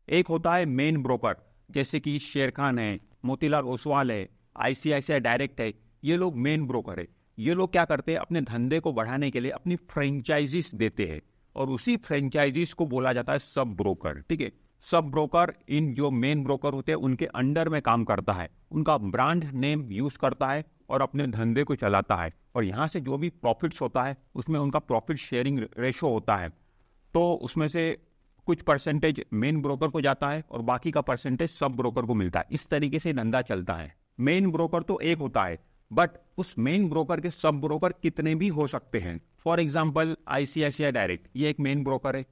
एक होता है मेन ब्रोकर, जैसे कि शेर खान है, मोतीलाल ओसवाल है, आईसीआईसीआई डायरेक्ट है, ये लोग मेन ब्रोकर है। ये लोग क्या करते हैं, अपने धंधे को बढ़ाने के लिए अपनी फ्रेंचाइजीज देते हैं और उसी फ्रेंचाइजीज को बोला जाता है सब ब्रोकर। ठीक है, सब ब्रोकर इन जो मेन ब्रोकर होते हैं उनके अंडर में काम करता है, उनका ब्रांड नेम यूज करता है और अपने धंधे को चलाता है, और यहाँ से जो भी प्रॉफिट्स होता है उसमें उनका प्रॉफिट शेयरिंग रेशो होता है। तो उसमें से कुछ परसेंटेज मेन ब्रोकर को जाता है और बाकी का परसेंटेज सब ब्रोकर को मिलता है। इस तरीके से धंधा चलता है। मेन ब्रोकर तो एक होता है, बट उस मेन ब्रोकर के सब ब्रोकर कितने भी हो सकते हैं। फॉर एग्जाम्पल आईसीआईसीआई डायरेक्ट, ये एक मेन ब्रोकर है,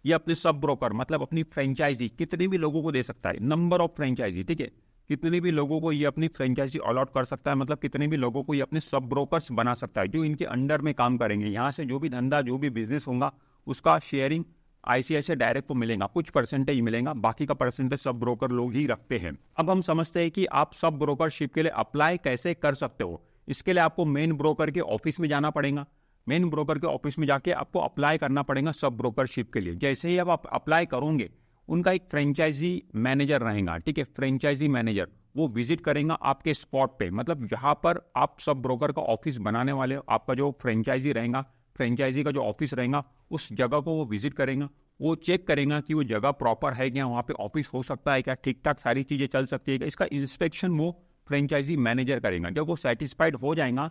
ये अपने सब ब्रोकर मतलब अपनी फ्रेंचाइजी कितने भी लोगों को दे सकता है, नंबर ऑफ फ्रेंचाइजी। ठीक है, कितने भी लोगों को ये अपनी फ्रेंचाइजी अलॉट कर सकता है, मतलब कितने भी लोगों को ये अपने सब ब्रोकर्स बना सकता है जो इनके अंडर में काम करेंगे। यहाँ से जो भी धंधा जो भी बिजनेस होगा उसका शेयरिंग आईसीआईसीआई डायरेक्ट को मिलेगा, कुछ परसेंटेज मिलेगा, बाकी का परसेंटेज सब ब्रोकर लोग ही रखते हैं। अब हम समझते हैं कि आप सब ब्रोकरशिप के लिए अप्लाई कैसे कर सकते हो। इसके लिए आपको मेन ब्रोकर के ऑफिस में जाना पड़ेगा। मेन ब्रोकर के ऑफिस में जाके आपको अप्लाई करना पड़ेगा सब ब्रोकरशिप के लिए। जैसे ही अब आप अप्लाई करोगे, उनका एक फ्रेंचाइजी मैनेजर रहेगा। ठीक है, फ्रेंचाइजी मैनेजर वो विजिट करेगा आपके स्पॉट पे, मतलब जहां पर आप सब ब्रोकर का ऑफिस बनाने वाले हो, आपका जो फ्रेंचाइजी रहेगा, फ्रेंचाइजी का जो ऑफिस रहेगा, उस जगह को वो विजिट करेगा। वो चेक करेगा कि वो जगह प्रॉपर है क्या, वहाँ पे ऑफिस हो सकता है क्या, ठीक ठाक सारी चीज़ें चल सकती है क्या। इसका इंस्पेक्शन वो फ्रेंचाइजी मैनेजर करेगा। जब वो सेटिस्फाइड हो जाएगा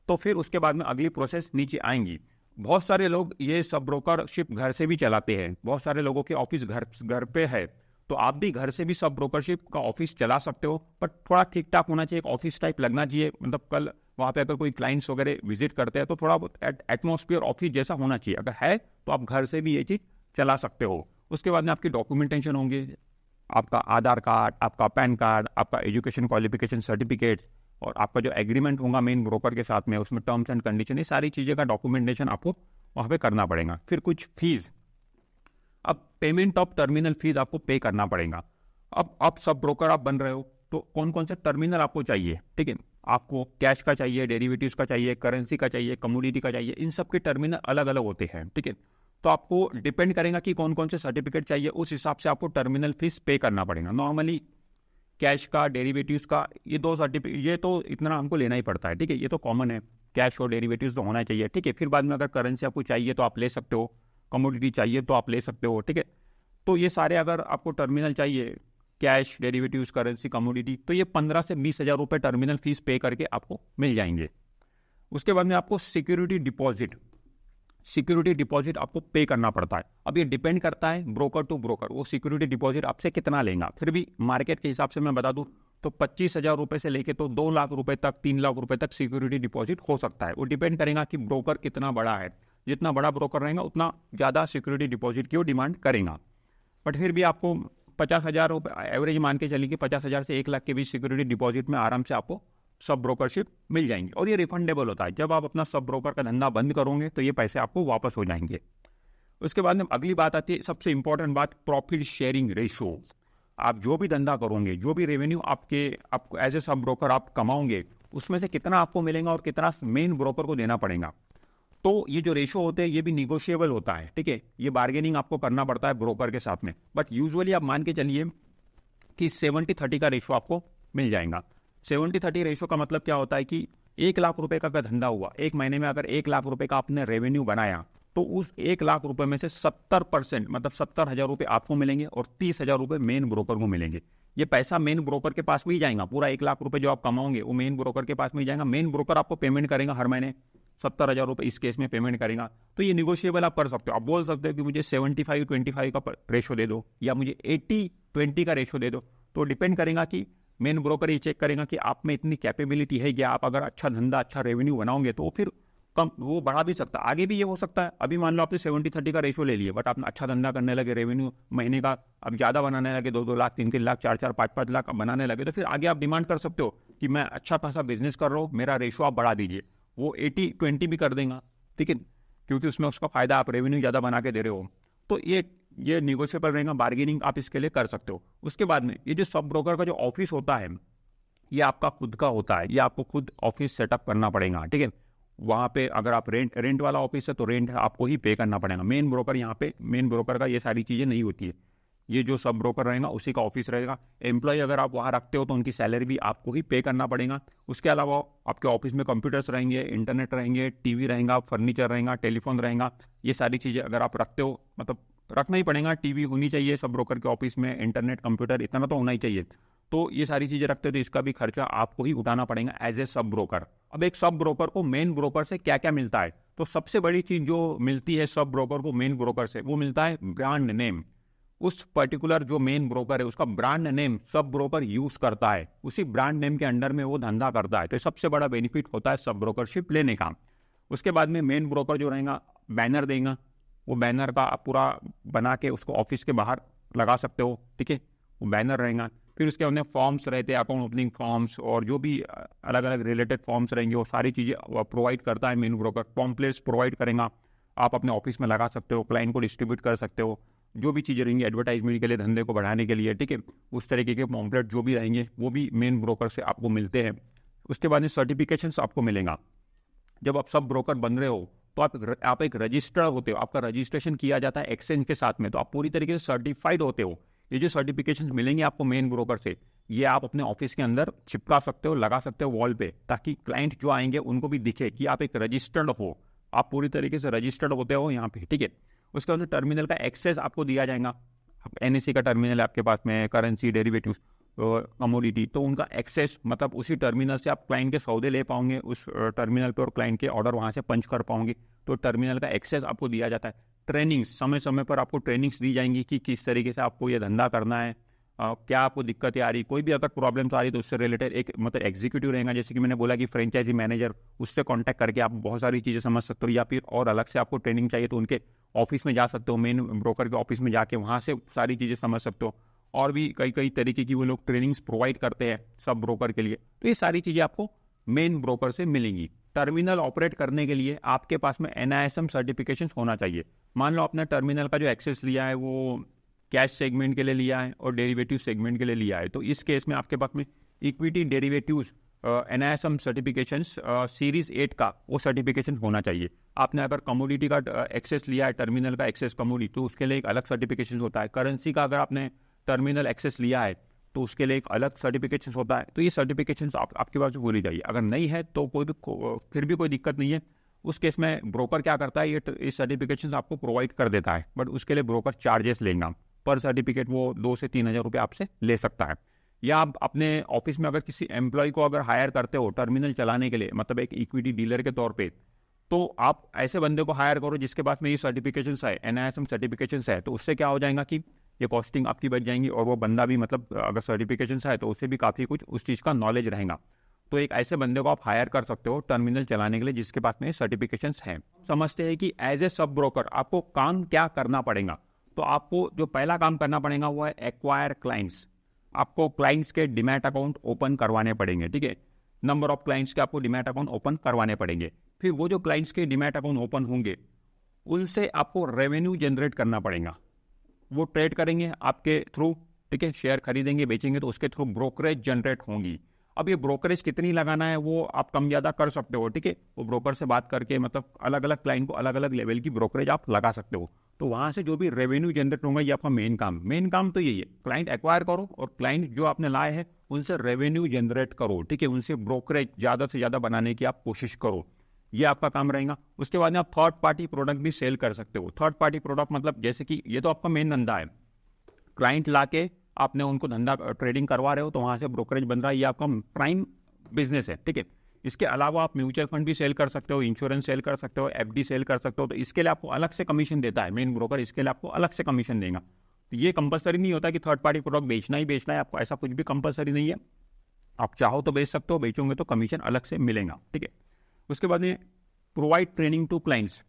तो फिर उसके बाद में अगली प्रोसेस नीचे आएंगी। बहुत सारे लोग ये सब ब्रोकरशिप घर से भी चलाते हैं, बहुत सारे लोगों के ऑफिस घर पे है, तो आप भी घर से भी सब ब्रोकरशिप का ऑफिस चला सकते हो, बट थोड़ा ठीक ठाक होना चाहिए, एक ऑफिस टाइप लगना चाहिए। मतलब कल वहाँ पे अगर कोई क्लाइंट्स वगैरह विजिट करते हैं तो थोड़ा बहुत एटमॉस्फेयर ऑफिस जैसा होना चाहिए। अगर है तो आप घर से भी ये चीज़ चला सकते हो। उसके बाद में आपकी डॉक्यूमेंटेशन होंगे, आपका आधार कार्ड, आपका पैन कार्ड, आपका एजुकेशन क्वालिफिकेशन सर्टिफिकेट और आपका जो एग्रीमेंट होगा मेन ब्रोकर के साथ में, उसमें टर्म्स एंड कंडीशन, ये सारी चीज़ें का डॉक्यूमेंटेशन आपको वहाँ पे करना पड़ेगा। फिर कुछ फीस, अब पेमेंट ऑफ टर्मिनल फीस आपको पे करना पड़ेगा। अब आप सब ब्रोकर आप बन रहे हो तो कौन कौन से टर्मिनल आपको चाहिए। ठीक है, आपको कैश का चाहिए, डेरिवेटिव्स का चाहिए, करेंसी का चाहिए, कमोडिटी का चाहिए, इन सब के टर्मिनल अलग अलग होते हैं। ठीक है, तो आपको डिपेंड करेगा कि कौन कौन से सर्टिफिकेट चाहिए, उस हिसाब से आपको टर्मिनल फीस पे करना पड़ेगा। नॉर्मली कैश का, डेरिवेटिव्स का, ये दो सर्टिफिकेट, ये तो इतना हमको लेना ही पड़ता है। ठीक है, ये तो कॉमन है, कैश और डेरिवेटिव्स तो होना चाहिए। ठीक है, फिर बाद में अगर करेंसी आपको चाहिए तो आप ले सकते हो, कमोडिटी चाहिए तो आप ले सकते हो। ठीक है, तो ये सारे अगर आपको टर्मिनल चाहिए, कैश, डेरिवेटिव्स, करेंसी, कमोडिटी, तो ये 15 से 20 हज़ार रुपये टर्मिनल फीस पे करके आपको मिल जाएंगे। उसके बाद में आपको सिक्योरिटी डिपॉजिट आपको पे करना पड़ता है। अब ये डिपेंड करता है ब्रोकर टू ब्रोकर, वो सिक्योरिटी डिपॉजिट आपसे कितना लेगा। फिर भी मार्केट के हिसाब से मैं बता दूं तो 25,000 रुपये से लेके तो 2 लाख रुपए तक, 3 लाख रुपए तक सिक्योरिटी डिपॉजिट हो सकता है। वो डिपेंड करेगा कि ब्रोकर कितना बड़ा है। जितना बड़ा ब्रोकर रहेगा उतना ज़्यादा सिक्योरिटी डिपॉजिट की वो डिमांड करेगा। बट फिर भी आपको 50,000 रुपये एवरेज मान के चलिए कि 50,000 से 1 लाख के बीच सिक्योरिटी डिपॉजिट में आराम से आपको सब ब्रोकरशिप मिल जाएंगे। और ये रिफंडेबल होता है, जब आप अपना सब ब्रोकर का धंधा बंद करोगे तो ये पैसे आपको वापस हो जाएंगे। उसके बाद में अगली बात आती है, सबसे इंपॉर्टेंट बात, प्रॉफिट शेयरिंग रेशो। आप जो भी धंधा करोगे, जो भी रेवेन्यू आपको एज ए सब ब्रोकर आप कमाओगे, उसमें से कितना आपको मिलेगा और कितना मेन ब्रोकर को देना पड़ेगा। तो ये जो रेशो होते हैं ये भी निगोशिएबल होता है। ठीक है, ये बार्गेनिंग आपको करना पड़ता है ब्रोकर के साथ में, बट यूजुअली आप मान के चलिए कि 70-30 का रेशो आपको मिल जाएगा। 70-30 रेशो का मतलब क्या होता है कि 1 लाख रुपए का धंधा हुआ, एक महीने में अगर 1 लाख रुपए का आपने रेवेन्यू बनाया तो उस 1 लाख रुपए में से 70% मतलब 70,000 रुपये आपको मिलेंगे और 30,000 रुपये मेन ब्रोकर को मिलेंगे। ये पैसा मेन ब्रोकर के पास में ही जाएगा, पूरा 1 लाख रुपए जो आप कमाओगे वो मेन ब्रोकर के पास में ही जाएगा। मेन ब्रोकर आपको पेमेंट करेगा हर महीने 70,000 रुपये इस केस में पेमेंट करेगा। तो ये निगोशिएबल आप कर सकते हो। आप बोल सकते हो कि मुझे 75-25 का रेशो दे दो या मुझे 80-20 का रेशो दे दो। तो डिपेंड करेगा कि मेन ब्रोकर ये चेक करेगा कि आप में इतनी कैपेबिलिटी है कि आप अगर अच्छा धंधा, अच्छा रेवेन्यू बनाओगे तो फिर कम वो बढ़ा भी सकता है, आगे भी ये हो सकता है। अभी मान लो आपने 70-30 का रेशो ले लिए, बट आप अच्छा धंधा करने लगे, रेवेन्यू महीने का अब ज़्यादा बनाने लगे, 2-2 लाख, 3-3 लाख, 4-4, 5-5 लाख बनाने लगे, तो फिर आगे आप डिमांड कर सकते हो कि मैं अच्छा खासा बिजनेस कर रहा हूँ, मेरा रेशो आप बढ़ा दीजिए। वो 80-20 भी कर देगा। ठीक है, क्योंकि उसमें उसका फायदा, आप रेवेन्यू ज़्यादा बना के दे रहे हो। तो ये निगोशिएबल रहेगा, बार्गेनिंग आप इसके लिए कर सकते हो। उसके बाद में ये जो सब ब्रोकर का जो ऑफिस होता है ये आपका खुद का होता है, ये आपको खुद ऑफिस सेटअप करना पड़ेगा। ठीक है, वहाँ पे अगर आप रेंट वाला ऑफिस है तो रेंट आपको ही पे करना पड़ेगा। मेन ब्रोकर यहाँ पे, मेन ब्रोकर का ये सारी चीज़ें नहीं होती है। ये जो सब ब्रोकर रहेगा उसी का ऑफिस रहेगा। एम्प्लॉय अगर आप वहाँ रखते हो तो उनकी सैलरी भी आपको ही पे करना पड़ेगा। उसके अलावा आपके ऑफिस में कंप्यूटर्स रहेंगे, इंटरनेट रहेंगे, टीवी रहेगा, फर्नीचर रहेगा, टेलीफोन रहेगा। ये सारी चीज़ें अगर आप रखते हो, मतलब रखना ही पड़ेगा, टीवी होनी चाहिए सब ब्रोकर के ऑफिस में, इंटरनेट, कंप्यूटर इतना तो होना ही चाहिए। तो ये सारी चीज़ें रखते हो तो इसका भी खर्चा आपको ही उठाना पड़ेगा एज ए सब ब्रोकर। अब एक सब ब्रोकर को मेन ब्रोकर से क्या क्या मिलता है, तो सबसे बड़ी चीज़ जो मिलती है सब ब्रोकर को मेन ब्रोकर से, वो मिलता है ब्रांड नेम। उस पर्टिकुलर जो मेन ब्रोकर है उसका brand name sub broker use करता है, उसी ब्रांड नेम के अंडर में वो धंधा करता है। तो सबसे बड़ा बेनिफिट होता है सब ब्रोकरशिप लेने का। उसके बाद में मेन ब्रोकर जो रहेगा बैनर देगा, वो बैनर का आप पूरा बना के उसको ऑफिस के बाहर लगा सकते हो, ठीक है, वो बैनर रहेगा। फिर उसके अंदर फॉर्म्स रहते हैं, अकाउंट ओपनिंग फॉर्म्स और जो भी अलग अलग रिलेटेड फॉर्म्स रहेंगे वो सारी चीज़ें प्रोवाइड करता है मेन ब्रोकर। पॉम्पलेट्स प्रोवाइड करेगा, आप अपने ऑफिस में लगा सकते हो, क्लाइंट को डिस्ट्रीब्यूट कर सकते हो, जो भी चीज़ें रहेंगी एडवर्टाइजमेंट के लिए, धंधे को बढ़ाने के लिए, ठीक है, उस तरीके के पॉम्पलेट जो भी रहेंगे वो भी मेन ब्रोकर से आपको मिलते हैं। उसके बाद में सर्टिफिकेशंस आपको मिलेगा। जब आप सब ब्रोकर बन रहे हो तो आप एक रजिस्टर्ड होते हो, आपका रजिस्ट्रेशन किया जाता है एक्सचेंज के साथ में, तो आप पूरी तरीके से सर्टिफाइड होते हो। ये जो सर्टिफिकेशन मिलेंगे आपको मेन ब्रोकर से, ये आप अपने ऑफिस के अंदर चिपका सकते हो, लगा सकते हो वॉल पे, ताकि क्लाइंट जो आएंगे उनको भी दिखे कि आप एक रजिस्टर्ड हो, आप पूरी तरीके से रजिस्टर्ड होते हो यहाँ पे, ठीक है। उसके अंदर टर्मिनल का एक्सेस आपको दिया जाएगा। एनएससी का टर्मिनल है आपके पास में, करेंसी, डेरिवेटिव्स, कमोडिटी, तो उनका एक्सेस, मतलब उसी टर्मिनल से आप क्लाइंट के सौदे ले पाओगे उस टर्मिनल पे और क्लाइंट के ऑर्डर वहाँ से पंच कर पाओगे। तो टर्मिनल का एक्सेस आपको दिया जाता है। ट्रेनिंग्स, समय समय पर आपको ट्रेनिंग्स दी जाएंगी कि किस तरीके से आपको ये धंधा करना है, क्या आपको दिक्कतें आ रही, कोई भी अगर प्रॉब्लम्स आ रही तो उससे रिलेटेड एक मतलब एग्जीक्यूटिव रहेगा, जैसे कि मैंने बोला कि फ्रेंचाइजी मैनेजर, उससे कांटेक्ट करके आप बहुत सारी चीज़ें समझ सकते हो। या फिर और अलग से आपको ट्रेनिंग चाहिए तो उनके ऑफिस में जा सकते हो, मेन ब्रोकर के ऑफिस में जाके वहाँ से सारी चीज़ें समझ सकते हो। और भी कई कई तरीके की वो लोग ट्रेनिंग्स प्रोवाइड करते हैं सब ब्रोकर के लिए। तो ये सारी चीज़ें आपको मेन ब्रोकर से मिलेंगी। टर्मिनल ऑपरेट करने के लिए आपके पास में NISM सर्टिफिकेशन होना चाहिए। मान लो आपने टर्मिनल का जो एक्सेस लिया है वो कैश सेगमेंट के लिए लिया है और डेरिवेटिव सेगमेंट के लिए लिया है, तो इस केस में आपके पास में equity derivatives NISM certifications series 8 का वो सर्टिफिकेशन होना चाहिए। आपने अगर कमोडिटी का एक्सेस लिया है, टर्मिनल का एक्सेस कमोडिटी, तो उसके लिए एक अलग सर्टिफिकेशन होता है। करेंसी का अगर आपने टर्मिनल एक्सेस लिया है तो उसके लिए एक अलग सर्टिफिकेशन होता है। तो ये सर्टिफिकेशन आपके पास होनी चाहिए। अगर नहीं है तो फिर भी कोई दिक्कत नहीं है। उस केस में ब्रोकर क्या करता है, ये सर्टिफिकेशन आपको प्रोवाइड कर देता है, बट उसके लिए ब्रोकर चार्जेस लेगा। पर सर्टिफिकेट वो 2 से 3 हज़ार रुपये आपसे ले सकता है। या आप अपने ऑफिस में अगर किसी एम्प्लॉय को अगर हायर करते हो टर्मिनल चलाने के लिए, मतलब एक इक्विटी डीलर के तौर पे, तो आप ऐसे बंदे को हायर करो जिसके पास में ये सर्टिफिकेशंस है, NISM सर्टिफिकेशंस है। तो उससे क्या हो जाएगा कि ये कॉस्टिंग आपकी बच जाएंगी और वो बंदा भी, मतलब अगर सर्टिफिकेशंस है तो उससे भी काफ़ी कुछ उस चीज़ का नॉलेज रहेगा। तो एक ऐसे बंदे को आप हायर कर सकते हो टर्मिनल चलाने के लिए जिसके पास में सर्टिफिकेशंस हैं। समझते हैं कि एज ए सब ब्रोकर आपको काम क्या करना पड़ेगा। तो आपको जो पहला काम करना पड़ेगा वो है एक्वायर क्लाइंट्स। आपको क्लाइंट्स के डीमैट अकाउंट ओपन करवाने पड़ेंगे, ठीक है। नंबर ऑफ क्लाइंट्स के आपको डीमैट अकाउंट ओपन करवाने पड़ेंगे। फिर वो जो क्लाइंट्स के डीमैट अकाउंट ओपन होंगे उनसे आपको रेवेन्यू जनरेट करना पड़ेगा। वो ट्रेड करेंगे आपके थ्रू, ठीक है, शेयर खरीदेंगे बेचेंगे तो उसके थ्रू ब्रोकरेज जनरेट होंगी। अब ये ब्रोकरेज कितनी लगाना है वो आप कम ज़्यादा कर सकते हो, ठीक है। वो ब्रोकर से बात करके, मतलब अलग अलग क्लाइंट को अलग अलग लेवल की ब्रोकरेज आप लगा सकते हो। तो वहाँ से जो भी रेवेन्यू जनरेट होगा ये आपका मेन काम तो यही है, क्लाइंट एक्वायर करो और क्लाइंट जो आपने लाए हैं उनसे रेवेन्यू जनरेट करो, ठीक है, उनसे ब्रोकरेज ज़्यादा से ज़्यादा बनाने की आप कोशिश करो, ये आपका काम रहेगा। उसके बाद में आप थर्ड पार्टी प्रोडक्ट भी सेल कर सकते हो। थर्ड पार्टी प्रोडक्ट मतलब जैसे कि ये तो आपका मेन धंधा है, क्लाइंट लाके आपने उनको धंधा ट्रेडिंग करवा रहे हो तो वहाँ से ब्रोकरेज बन रहा है, ये आपका प्राइम बिजनेस है, ठीक है। इसके अलावा आप म्यूचुअल फंड भी सेल कर सकते हो, इंश्योरेंस सेल कर सकते हो, FD सेल कर सकते हो। तो इसके लिए आपको अलग से कमीशन देता है मेन ब्रोकर, इसके लिए आपको अलग से कमीशन देगा। तो ये कंपलसरी नहीं होता कि थर्ड पार्टी प्रोडक्ट बेचना ही बेचना है आपको, ऐसा कुछ भी कंपलसरी नहीं है। आप चाहो तो बेच सकते हो, बेचोगे तो कमीशन अलग से मिलेगा, ठीक है। उसके बाद में प्रोवाइड ट्रेनिंग टू क्लाइंट्स।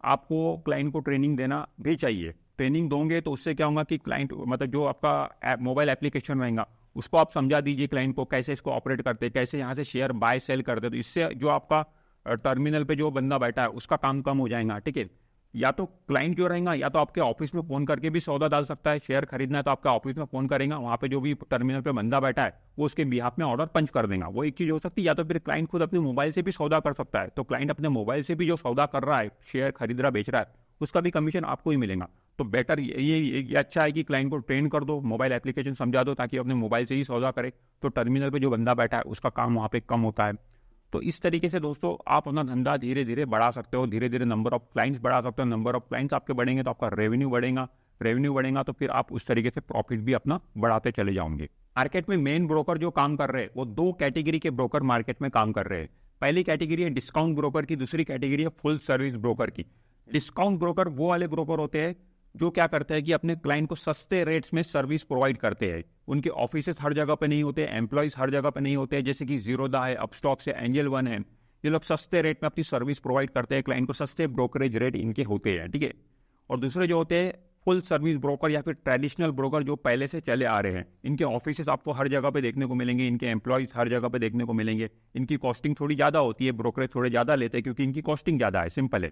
आपको क्लाइंट को ट्रेनिंग देना भी चाहिए। ट्रेनिंग दोगे तो उससे क्या होगा कि क्लाइंट, मतलब जो आपका मोबाइल एप्लीकेशन रहेगा उसको आप समझा दीजिए क्लाइंट को कैसे इसको ऑपरेट करते हैं, कैसे यहाँ से शेयर बाय सेल करते हैं। तो इससे जो आपका टर्मिनल पे जो बंदा बैठा है उसका काम कम हो जाएगा, ठीक है। या तो क्लाइंट जो रहेगा या तो आपके ऑफिस में फ़ोन करके भी सौदा डाल सकता है, शेयर खरीदना है तो आपका ऑफिस में फ़ोन करेगा, वहाँ पे जो भी टर्मिनल पे बंदा बैठा है वो उसके बिहाफ में ऑर्डर पंच कर देगा। वो एक चीज़ हो सकती है। या तो फिर क्लाइंट खुद अपने मोबाइल से भी सौदा कर सकता है, तो क्लाइंट अपने मोबाइल से भी जो सौदा कर रहा है, शेयर खरीद रहा बेच रहा है, उसका भी कमीशन आपको ही मिलेगा। तो बेटर ये अच्छा है कि क्लाइंट को ट्रेन कर दो, मोबाइल एप्लीकेशन समझा दो, ताकि अपने मोबाइल से ही सौदा करे, तो टर्मिनल पे जो बंदा बैठा है उसका काम वहाँ पे कम होता है। तो इस तरीके से दोस्तों आप अपना धंधा धीरे धीरे बढ़ा सकते हो, धीरे धीरे नंबर ऑफ क्लाइंट्स बढ़ा सकते हो। नंबर ऑफ क्लाइंट्स आपके बढ़ेंगे तो आपका रेवेन्यू बढ़ेगा, रेवेन्यू बढ़ेगा तो फिर आप उस तरीके से प्रॉफिट भी अपना बढ़ाते चले जाओगे। मार्केट में मेन ब्रोकर जो काम कर रहे हैं वो दो कैटेगरी के ब्रोकर मार्केट में काम कर रहे हैं। पहली कैटेगरी है डिस्काउंट ब्रोकर की, दूसरी कैटेगरी है फुल सर्विस ब्रोकर की। डिस्काउंट ब्रोकर वो वाले ब्रोकर होते हैं जो क्या करते हैं कि अपने क्लाइंट को सस्ते रेट्स में सर्विस प्रोवाइड करते हैं। उनके ऑफिसेस हर जगह पे नहीं होते, एम्प्लॉयज हर जगह पे नहीं होते, जैसे कि जीरोदा है, अपस्टॉक्स है, एंजल वन है। ये लोग सस्ते रेट में अपनी सर्विस प्रोवाइड करते हैं क्लाइंट को, सस्ते ब्रोकरेज रेट इनके होते हैं, ठीक है। और दूसरे जो होते हैं फुल सर्विस ब्रोकर या फिर ट्रेडिशनल ब्रोकर, जो पहले से चले आ रहे हैं। इनके ऑफिसेस आपको हर जगह पे देखने को मिलेंगे, इनके एम्प्लॉयज हर जगह पे देखने को मिलेंगे। इनकी कॉस्टिंग थोड़ी ज़्यादा होती है, ब्रोकरेज थोड़े ज़्यादा लेते हैं क्योंकि इनकी कॉस्टिंग ज़्यादा है, सिंपल है।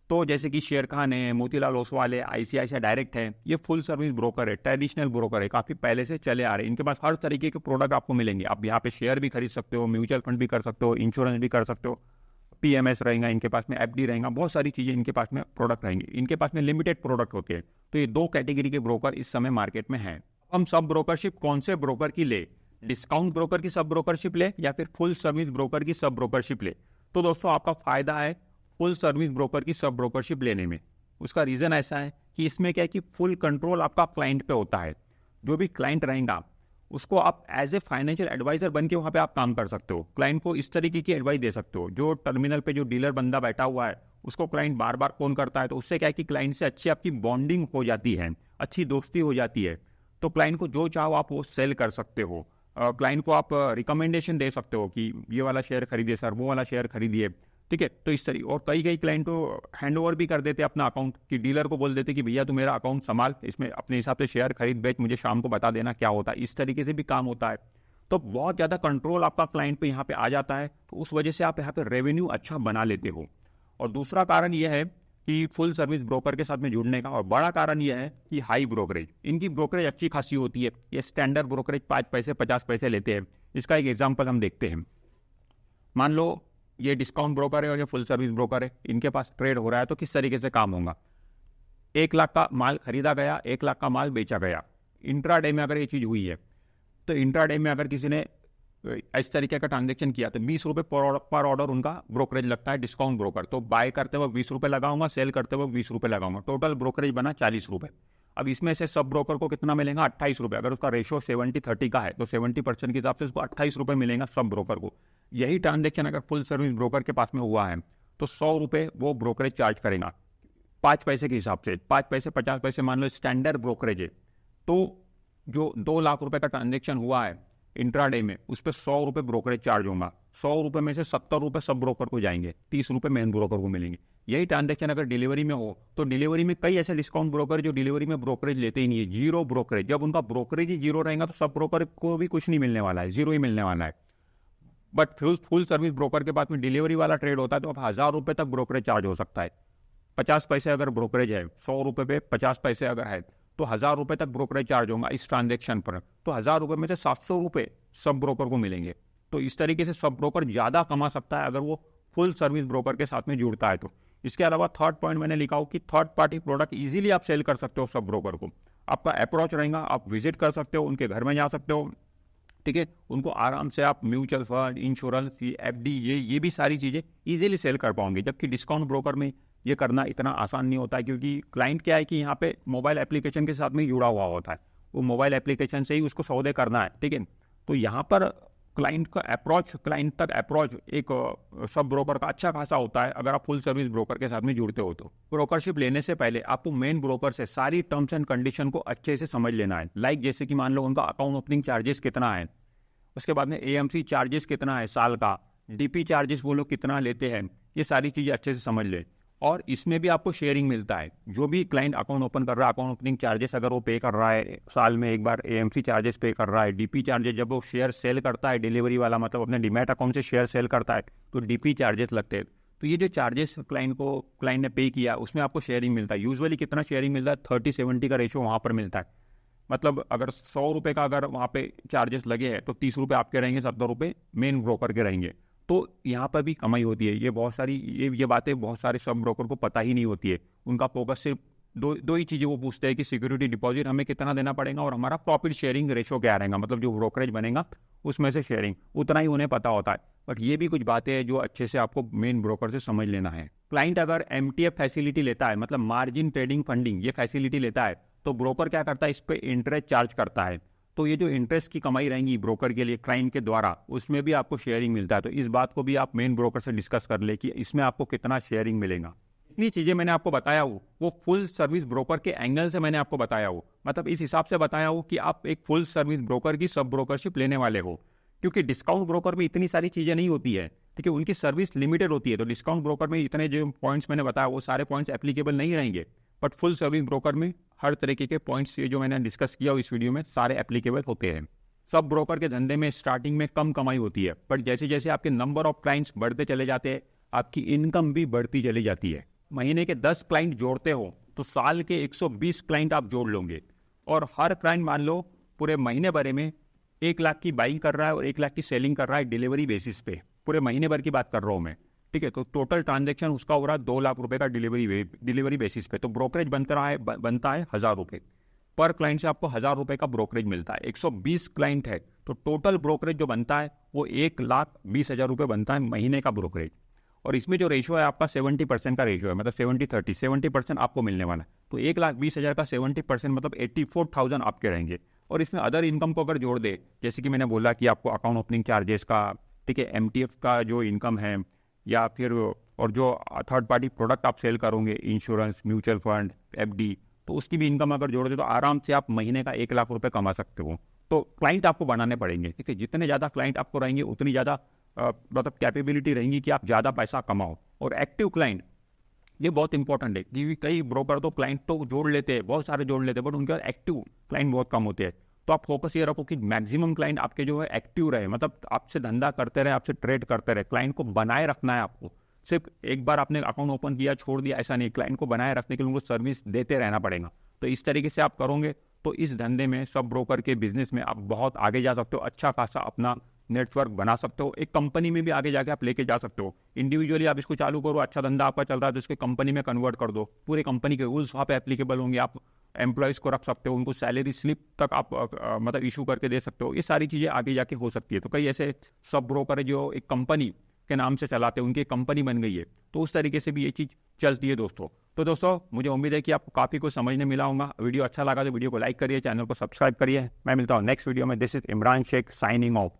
तो जैसे कि शेर खान है, मोतीलाल ओसवाल है, आईसीआईसीआई डायरेक्ट है, ये फुल सर्विस ब्रोकर है, ट्रेडिशनल ब्रोकर है, काफ़ी पहले से चले आ रहे हैं। इनके पास हर तरीके के प्रोडक्ट आपको मिलेंगे। आप यहाँ पे शेयर भी खरीद सकते हो, म्यूचुअल फंड भी कर सकते हो, इंश्योरेंस भी कर सकते हो, पीएमएस रहेगा इनके पास में, एफडी रहेगा, बहुत सारी चीज़ें इनके पास में प्रोडक्ट रहेंगे। इनके पास में लिमिटेड प्रोडक्ट होते हैं। तो ये दो कैटेगरी के ब्रोकर इस समय मार्केट में हैं। हम सब ब्रोकरशिप कौन से ब्रोकर की ले? डिस्काउंट ब्रोकर की सब ब्रोकरशिप ले या फिर फुल सर्विस ब्रोकर की सब ब्रोकरशिप ले? तो दोस्तों आपका फायदा है फुल सर्विस ब्रोकर की सब ब्रोकरशिप लेने में। उसका रीज़न ऐसा है कि इसमें क्या है कि फुल कंट्रोल आपका क्लाइंट पे होता है। जो भी क्लाइंट रहेगा उसको आप एज ए फाइनेंशियल एडवाइजर बन के वहाँ पे आप काम कर सकते हो। क्लाइंट को इस तरीके की एडवाइस दे सकते हो। जो टर्मिनल पे जो डीलर बंदा बैठा हुआ है उसको क्लाइंट बार बार फोन करता है, तो उससे क्या है कि क्लाइंट से अच्छी आपकी बॉन्डिंग हो जाती है, अच्छी दोस्ती हो जाती है। तो क्लाइंट को जो चाहो आप वो सेल कर सकते हो। क्लाइंट को आप रिकमेंडेशन दे सकते हो कि ये वाला शेयर खरीदिए सर, वो वाला शेयर खरीदिए, ठीक है। तो इस तरीके, और कई क्लाइंट को हैंड ओवर भी कर देते अपना अकाउंट, कि डीलर को बोल देते कि भैया तू मेरा अकाउंट संभाल, इसमें अपने हिसाब से शेयर खरीद बेच, मुझे शाम को बता देना क्या होता है। इस तरीके से भी काम होता है। तो बहुत ज़्यादा कंट्रोल आपका क्लाइंट पे यहाँ पे आ जाता है, तो उस वजह से आप यहाँ पे रेवेन्यू अच्छा बना लेते हो। और दूसरा कारण यह है कि फुल सर्विस ब्रोकर के साथ में जुड़ने का, और बड़ा कारण यह है कि हाई ब्रोकरेज, इनकी ब्रोकरेज अच्छी खासी होती है। ये स्टैंडर्ड ब्रोकरेज 5 पैसे 50 पैसे लेते हैं। इसका एक एग्जाम्पल हम देखते हैं। मान लो ये डिस्काउंट ब्रोकर है और ये फुल सर्विस ब्रोकर है, इनके पास ट्रेड हो रहा है। तो किस तरीके से काम होगा? 1 लाख का माल खरीदा गया, 1 लाख का माल बेचा गया। इंट्राडे में अगर ये चीज़ हुई है, तो इंट्राडे में अगर किसी ने इस तरीके का ट्रांजेक्शन किया तो 20 रुपये पर ऑर्डर उनका ब्रोकरेज लगता है, डिस्काउंट ब्रोकर। तो बाय करते वक्त 20 रुपये लगाऊंगा, सेल करते वक्त 20 रुपये लगाऊंगा, टोटल ब्रोकरेज बना 40 रुपये। अब इसमें से सब ब्रोकर को कितना मिलेगा? 28 रुपये। अगर उसका रेशो 70-30 का है तो 70% के हिसाब से उसको 28 रुपये मिलेगा सब ब्रोकर को। यही ट्रांजेक्शन अगर फुल सर्विस ब्रोकर के पास में हुआ है तो 100 रुपये वो ब्रोकरेज चार्ज करेगा 5 पैसे के हिसाब से। 5 पैसे 50 पैसे मान लो स्टैंडर्ड ब्रोकरेज है। तो जो 2 लाख रुपए का ट्रांजेक्शन हुआ है इंट्राडे में, उस पर 100 रुपये ब्रोकरेज चार्ज होगा। 100 रुपये में से 70 रुपये सब ब्रोकर को जाएंगे, 30 रुपये मेन ब्रोकर को मिलेंगे। यही ट्रांजेक्शन अगर डिलीवरी में हो तो डिलीवरी में कई ऐसे डिस्काउंट ब्रोकर जो डिलीवरी में ब्रोकरेज लेते ही नहीं है, जीरो ब्रोकरेज। जब उनका ब्रोकरेज ही जीरो रहेगा तो सब ब्रोकर को भी कुछ नहीं मिलने वाला है, जीरो ही मिलने वाला है। बट फुल सर्विस ब्रोकर के पास में डिलीवरी वाला ट्रेड होता है तो अब 1000 रुपये तक ब्रोकरेज चार्ज हो सकता है। 50 पैसे अगर ब्रोकरेज है, 100 रुपये पे 50 पैसे अगर है तो 1000 रुपये तक ब्रोकरेज चार्ज होगा इस ट्रांजेक्शन पर। तो 1000 रुपये में से 700 रुपये सब ब्रोकर को मिलेंगे। तो इस तरीके से सब ब्रोकर ज़्यादा कमा सकता है अगर वो फुल सर्विस ब्रोकर के साथ में जुड़ता है तो। इसके अलावा थर्ड पॉइंट मैंने लिखा हो कि थर्ड पार्टी प्रोडक्ट इजीली आप सेल कर सकते हो सब ब्रोकर को। आपका अप्रोच रहेगा, आप विजिट कर सकते हो, उनके घर में जा सकते हो, ठीक है। उनको आराम से आप म्यूचुअल फंड, इंश्योरेंस, एफडी, ये भी सारी चीज़ें इजीली सेल कर पाओगे। जबकि डिस्काउंट ब्रोकर में ये करना इतना आसान नहीं होता है, क्योंकि क्लाइंट क्या है कि यहाँ पे मोबाइल एप्लीकेशन के साथ में जुड़ा हुआ होता है, वो मोबाइल एप्लीकेशन से ही उसको सौदे करना है, ठीक है। तो यहाँ पर क्लाइंट का अप्रोच, क्लाइंट तक अप्रोच एक सब ब्रोकर का अच्छा खासा होता है अगर आप फुल सर्विस ब्रोकर के साथ में जुड़ते हो तो। ब्रोकरशिप लेने से पहले आपको मेन ब्रोकर से सारी टर्म्स एंड कंडीशन को अच्छे से समझ लेना है। लाइक जैसे कि मान लो उनका अकाउंट ओपनिंग चार्जेस कितना है, उसके बाद में एएमसी चार्जेस कितना है साल का, डीपी चार्जेस वो लोग कितना लेते हैं, ये सारी चीज़ें अच्छे से समझ ले। और इसमें भी आपको शेयरिंग मिलता है। जो भी क्लाइंट अकाउंट ओपन कर रहा है, अकाउंट ओपनिंग चार्जेस अगर वो पे कर रहा है साल में एक बार, एएमसी चार्जेस पे कर रहा है, डीपी चार्जेस जब वो शेयर सेल करता है डिलीवरी वाला, मतलब अपने डीमैट अकाउंट से शेयर सेल करता है तो डीपी चार्जेस लगते हैं। तो ये जो चार्जेस क्लाइंट ने पे किया उसमें आपको शेयरिंग मिलता है। यूजुअली कितना शेयरिंग मिलता है? 30-70 का रेशो वहाँ पर मिलता है। मतलब अगर 100 रुपये का अगर वहाँ पे चार्जेस लगे हैं तो 30 रुपये आपके रहेंगे, 70 रुपये मेन ब्रोकर के रहेंगे। तो यहाँ पर भी कमाई होती है। ये बहुत सारी ये बातें बहुत सारे सब ब्रोकर को पता ही नहीं होती है। उनका फोकस सिर्फ दो ही चीज़ें वो पूछते हैं कि सिक्योरिटी डिपॉजिट हमें कितना देना पड़ेगा और हमारा प्रॉफिट शेयरिंग रेशो क्या रहेगा, मतलब जो ब्रोकरेज बनेगा उसमें से शेयरिंग, उतना ही उन्हें पता होता है। बट ये भी कुछ बातें हैं जो अच्छे से आपको मेन ब्रोकर से समझ लेना है। क्लाइंट अगर MTF फैसिलिटी लेता है, मतलब मार्जिन ट्रेडिंग फंडिंग, ये फैसिलिटी लेता है, तो ब्रोकर क्या करता है, इस पर इंटरेस्ट चार्ज करता है। तो ये जो इंटरेस्ट की कमाई रहेंगी ब्रोकर के लिए क्लाइंट के द्वारा, उसमें भी आपको शेयरिंग मिलता है। तो इस बात को भी आप मेन ब्रोकर से डिस्कस कर ले कि इसमें आपको कितना शेयरिंग मिलेगा। इतनी चीज़ें मैंने आपको बताया हो वो फुल सर्विस ब्रोकर के एंगल से मैंने आपको बताया हो, मतलब इस हिसाब से बताया हो कि आप एक फुल सर्विस ब्रोकर की सब ब्रोकरशिप लेने वाले हो। क्योंकि डिस्काउंट ब्रोकर में इतनी सारी चीज़ें नहीं होती है, ठीक है, उनकी सर्विस लिमिटेड होती है। तो डिस्काउंट ब्रोकर में इतने जो पॉइंट्स मैंने बताया वो सारे पॉइंट्स एप्लीकेबल नहीं रहेंगे, बट फुल सर्विस ब्रोकर में हर तरीके के पॉइंट्स ये जो मैंने डिस्कस किया इस वीडियो में सारे एप्लीकेबल होते हैं। सब ब्रोकर के धंधे में स्टार्टिंग में कम कमाई होती है, बट जैसे जैसे आपके नंबर ऑफ क्लाइंट्स बढ़ते चले जाते हैं, आपकी इनकम भी बढ़ती चली जाती है। महीने के 10 क्लाइंट जोड़ते हो तो साल के 120 क्लाइंट आप जोड़ लोगे, और हर क्लाइंट मान लो पूरे महीने भर में 1 लाख की बाइंग कर रहा है और 1 लाख की सेलिंग कर रहा है डिलीवरी बेसिस पे, पूरे महीने भर की बात कर रहा हूँ मैं, ठीक है। तो टोटल ट्रांजेक्शन उसका हो रहा है 2 लाख रुपए का डिलीवरी बेसिस पे। तो ब्रोकरेज बनता है 1,000 रुपये पर क्लाइंट से, आपको 1,000 रुपये का ब्रोकरेज मिलता है। 120 क्लाइंट है तो टोटल ब्रोकरेज जो बनता है वो 1,20,000 रुपये बनता है महीने का ब्रोकरेज। और इसमें जो रेशो है आपका 70% का रेशो है, मतलब 70-30, 70% आपको मिलने वाला है। तो 1,20,000 का 70% मतलब 84,000 आपके रहेंगे। और इसमें अदर इनकम को अगर जोड़ दे, जैसे कि मैंने बोला कि आपको अकाउंट ओपनिंग चार्जेस का, ठीक है, MTF का जो इनकम है, या फिर और जो थर्ड पार्टी प्रोडक्ट आप सेल करोगे, इंश्योरेंस, म्यूचुअल फंड, FD, तो उसकी भी इनकम अगर जोड़ दे तो आराम से आप महीने का 1 लाख रुपए कमा सकते हो। तो क्लाइंट आपको बनाने पड़ेंगे, ठीक है, जितने ज़्यादा क्लाइंट आपको रहेंगे उतनी ज़्यादा मतलब कैपेबिलिटी रहेंगी कि आप ज़्यादा पैसा कमाओ। और एक्टिव क्लाइंट ये बहुत इंपॉर्टेंट है, क्योंकि कई ब्रोकर तो क्लाइंट तो जोड़ लेते हैं, बहुत सारे जोड़ लेते हैं, बट उनके एक्टिव क्लाइंट बहुत कम होते हैं। तो आप फोकस ये रखो कि मैक्सिमम क्लाइंट आपके जो है एक्टिव रहे, मतलब आपसे धंधा करते रहे, आपसे ट्रेड करते रहे। क्लाइंट को बनाए रखना है आपको, सिर्फ एक बार आपने अकाउंट ओपन किया छोड़ दिया ऐसा नहीं, क्लाइंट को बनाए रखने के लिए उनको सर्विस देते रहना पड़ेगा। तो इस तरीके से आप करोगे तो इस धंधे में, सब ब्रोकर के बिजनेस में आप बहुत आगे जा सकते हो, अच्छा खासा अपना नेटवर्क बना सकते हो। एक कंपनी में भी आगे जाके आप लेके जा सकते हो। इंडिविजुअली आप इसको चालू करो, अच्छा धंधा आपका चल रहा है तो इसको कंपनी में कन्वर्ट कर दो, पूरे कंपनी के रूल्स वहाँ पे एप्लीकेबल होंगे, आप एम्प्लॉयज़ को रख सकते हो, उनको सैलरी स्लिप तक आप मतलब इशू करके दे सकते हो। ये सारी चीज़ें आगे जाके हो सकती है। तो कई ऐसे सब ब्रोकर है जो एक कंपनी के नाम से चलाते हैं, उनकी कंपनी बन गई है, तो उस तरीके से भी ये चीज़ चलती है दोस्तों। तो दोस्तों मुझे उम्मीद है कि आपको काफ़ी कुछ समझने मिला होगा। वीडियो अच्छा लगा तो वीडियो को लाइक करिए, चैनल को सब्सक्राइब करिए। मैं मिलता हूँ नेक्स्ट वीडियो में। This is Imran Sheikh signing of.